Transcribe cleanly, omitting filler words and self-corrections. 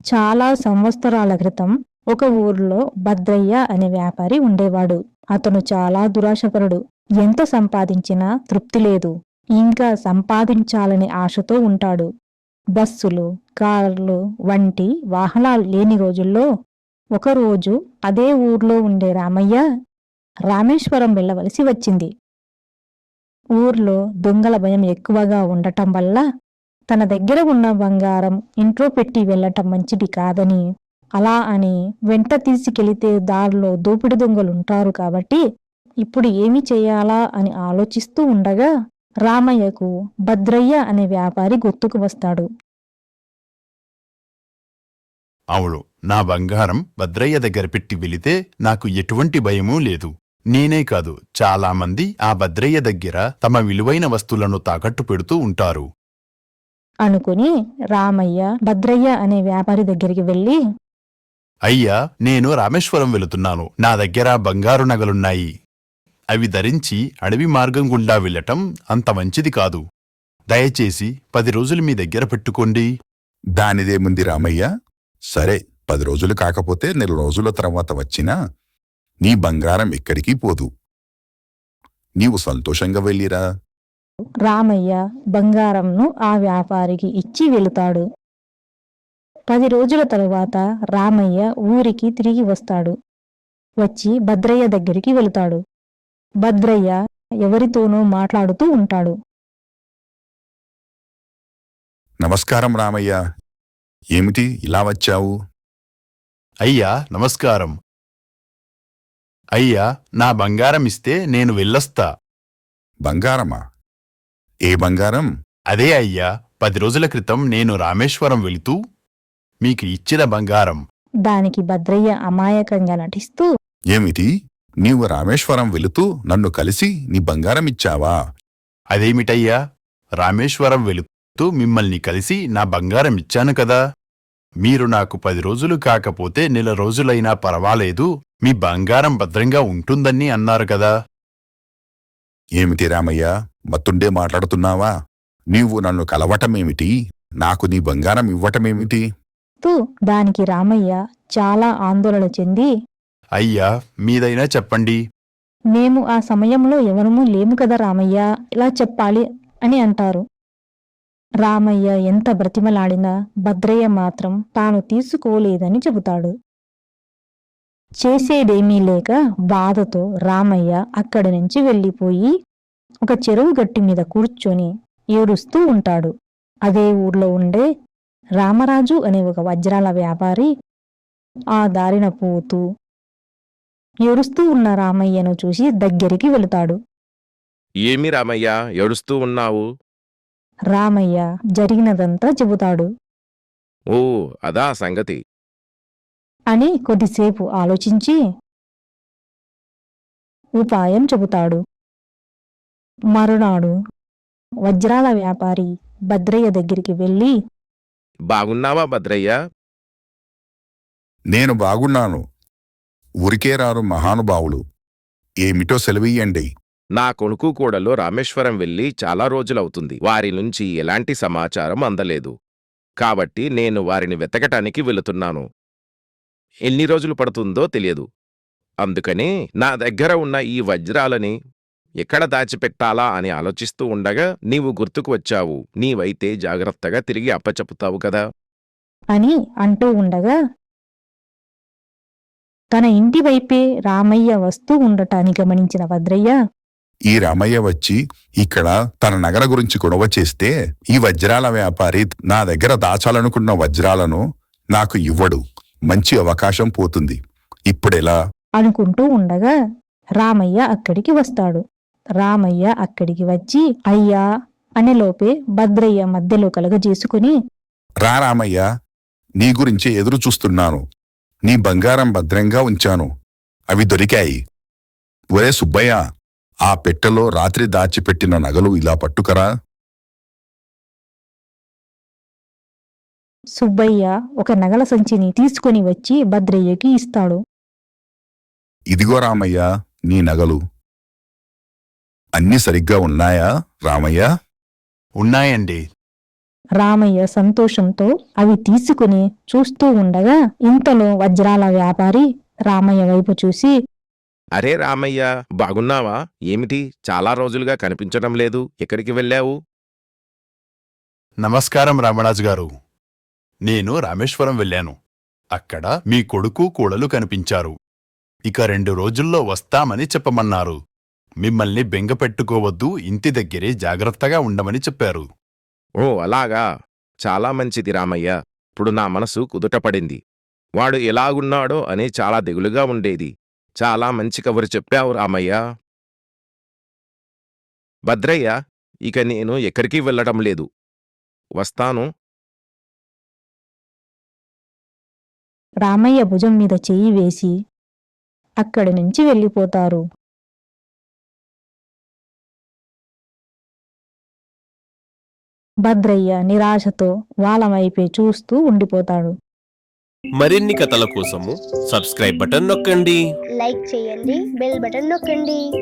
చాలా సంవత్సరాల క్రితం ఒక ఊర్లో భద్రయ్య అనే వ్యాపారి ఉండేవాడు. అతను చాలా దురాశపరుడు. ఎంత సంపాదించినా తృప్తి లేదు. ఇంకా సంపాదించాలనే ఆశతో ఉంటాడు. బస్సులు, కార్లు వంటి వాహనాలు లేని రోజుల్లో ఒకరోజు అదే ఊర్లో ఉండే రామయ్య రామేశ్వరం వెళ్ళవలసి వచ్చింది. ఊర్లో దొంగల భయం ఎక్కువగా ఉండటం వల్ల తన దగ్గర ఉన్న బంగారం ఇంట్లో పెట్టి వెళ్ళటం మంచిది కాదని, అలా అని వెంట తీసుకెళితే దారిలో దోపిడి దొంగలుంటారు కాబట్టి ఇప్పుడు ఏమి చేయాలా అని ఆలోచిస్తూ ఉండగా రామయ్యకు భద్రయ్య అనే వ్యాపారి గుర్తుకు వస్తాడు. అవును, నా బంగారం భద్రయ్య దగ్గర పెట్టి వెళితే నాకు ఎటువంటి భయమూ లేదు. నేనే కాదు, చాలామంది ఆ భద్రయ్య దగ్గర తమ విలువైన వస్తువులను తాకట్టు పెడుతూ ఉంటారు అనుకుని రామయ్య భద్రయ్య అనే వ్యాపారి దగ్గరికి వెళ్ళి, అయ్యా, నేను రామేశ్వరం వెళుతున్నాను. నా దగ్గర బంగారు నగలున్నాయి. అవి ధరించి అడవి మార్గం గుండా వెళ్ళటం అంత మంచిది కాదు. దయచేసి 10 రోజులు మీ దగ్గర పెట్టుకోండి. దానిదేముంది రామయ్య, సరే 10 రోజులు కాకపోతే 4 రోజుల తర్వాత వచ్చినా నీ బంగారం ఎక్కడికి పోదు. నీవు సంతోషంగా వెళ్ళిరా. రామయ్య బంగారంను ఆ వ్యాపారికి ఇచ్చి వెళుతాడు. 10 రోజుల తరువాత రామయ్య ఊరికి తిరిగి వస్తాడు. వచ్చి భద్రయ్య దగ్గరికి వెళుతాడు. భద్రయ్య ఎవరితోనో మాట్లాడుతూ ఉంటాడు. నమస్కారం రామయ్య, ఏమిటి ఇలా వచ్చావు? అయ్యా నమస్కారం. అయ్యా, నా బంగారం ఇస్తే నేను వెళ్ళొస్తా. బంగారమా? ఏ బంగారం? అదే అయ్యా, 10 రోజుల క్రితం నేను రామేశ్వరం వెళుతూ మీకు ఇచ్చిన బంగారం. దానికి భద్రయ్య అమాయకంగా నటిస్తూ, ఏమిటి, నీవు రామేశ్వరం వెళుతూ నన్ను కలిసి నీ బంగారం ఇచ్చావా? అదేమిటయ్యా, రామేశ్వరం వెళుతూ మిమ్మల్ని కలిసి నా బంగారం ఇచ్చాను కదా. మీరు నాకు 10 రోజులు కాకపోతే 4 రోజులైనా పర్వాలేదు, మీ బంగారం భద్రంగా ఉంటుందని అన్నారు కదా. ఏమిటి రామయ్య, మత్తుండే మాట్లాడుతున్నావా? నీవు నన్ను కలవటమేమిటి? నాకు నీ బంగారం ఇవ్వటమేమిటి? దానికి రామయ్య చాలా ఆందోళన చెంది, అయ్యా, మీదైనా చెప్పండి. మేము ఆ సమయంలో ఎవరమూ లేము కదా రామయ్య, ఇలా చెప్పాలి అని అంటారు. రామయ్య ఎంత బ్రతిమలాడినా భద్రయ్య మాత్రం తాను తీసుకోలేదని చెబుతాడు. చేసేదేమీ లేక బాధతో రామయ్య అక్కడి నుంచి వెళ్ళిపోయి ఒక చెరువు గట్టి మీద కూర్చొని ఏడుస్తూ ఉంటాడు. అదే ఊర్లో ఉండే రామరాజు అనే ఒక వజ్రాల వ్యాపారి ఆ దారిన పోతూ ఏడుస్తూ ఉన్న రామయ్యను చూసి దగ్గరికి వెళుతాడు. ఏమి రామయ్య, ఏడుస్తూ ఉన్నావు? రామయ్య జరిగినదంతా చెబుతాడు. ఓ, అదా సంగతి. అని కొద్దిసేపు ఆలోచించి ఉపాయం చెబుతాడు. మరునాడు వజ్రాల వ్యాపారి భద్రయ్య దగ్గరికి వెళ్ళి, బాగున్నావా భద్రయ్య? నేను బాగున్నాను. ఊరికే రారు మహానుభావులు. ఏమిటో సెలవియ్యండి. నా కొడుకు కూడలు రామేశ్వరం వెళ్ళి చాలా రోజులవుతుంది. వారి నుంచి ఎలాంటి సమాచారం అందలేదు. కాబట్టి నేను వారిని వెతకటానికి వెళుతున్నాను. ఎన్ని రోజులు పడుతుందో తెలియదు. అందుకనే నా దగ్గర ఉన్న ఈ వజ్రాలని ఎక్కడ దాచిపెట్టాలా అని ఆలోచిస్తూ ఉండగా నీవు గుర్తుకు వచ్చావు. నీవైతే జాగ్రత్తగా తిరిగి అప్పచెపుతావు కదా అని అంటూ ఉండగా తన ఇంటి వైపే రామయ్య వస్తూ ఉండటాన్ని గమనించిన భద్రయ్య, ఈ రామయ్య వచ్చి ఇక్కడ తన నగర గురించి గొడవ చేస్తే ఈ వజ్రాల వ్యాపారి నా దగ్గర దాచాలనుకున్న వజ్రాలను నాకు ఇవ్వడు. మంచి అవకాశం పోతుంది. ఇప్పుడెలా? అనుకుంటూ ఉండగా రామయ్య అక్కడికి వస్తాడు. రామయ్య అక్కడికి వచ్చి అయ్యా అనేలోపే భద్రయ్య మధ్యలో కలగజేసుకుని, రా రామయ్య, నీ గురించి ఎదురు చూస్తున్నాను. నీ బంగారం భద్రంగా ఉంచాను. అవి దొరికాయి. ఒరే సుబ్బయ్య, ఆ పెట్టెలో రాత్రి దాచిపెట్టిన నగలు ఇలా పట్టుకరా. సుబ్బయ్య ఒక నగల సంచిని తీసుకుని వచ్చి భద్రయ్యకి ఇస్తాడు. ఇదిగో రామయ్య, నీ నగలు. అన్నీ సరిగ్గా ఉన్నాయా రామయ్య? ఉన్నాయండి. రామయ్య సంతోషంతో అవి తీసుకుని చూస్తూ ఉండగా ఇంతలో వజ్రాల వ్యాపారి రామయ్య వైపు చూసి, అరే రామయ్య, బాగున్నావా? ఏమిటి చాలా రోజులుగా కనిపించడం లేదు, ఎక్కడికి వెళ్ళావు? నమస్కారం రామరాజు గారు. నేను రామేశ్వరం వెళ్ళాను. అక్కడ మీ కొడుకు కోడలు కనిపించారు. ఇక 2 రోజుల్లో వస్తామని చెప్పమన్నారు. మిమ్మల్ని బెంగ పెట్టుకోవద్దు, ఇంటి దగ్గరే జాగ్రత్తగా ఉండమని చెప్పారు. ఓ అలాగా, చాలా మంచిది రామయ్య. ఇప్పుడు నా మనసు కుదుటపడింది. వాడు ఎలాగున్నాడో అని చాలా దిగులుగా ఉండేది. చాలా మంచి కబురు చెప్పావు రామయ్య. భద్రయ్య, ఇక నేను ఎక్కడికి వెళ్ళడం లేదు. వస్తాను. రామయ్య భుజం మీద చెయ్యి వేసి అక్కడి నుంచి వెళ్ళిపోతారు. భద్రయ్య నిరాశతో వాళ్ళ వైపే చూస్తూ ఉండిపోతాడు. మరిన్ని కథల కోసము సబ్స్క్రైబ్ బటన్ నొక్కండి. లైక్ చేయండి, బెల్ బటన్ నొక్కండి.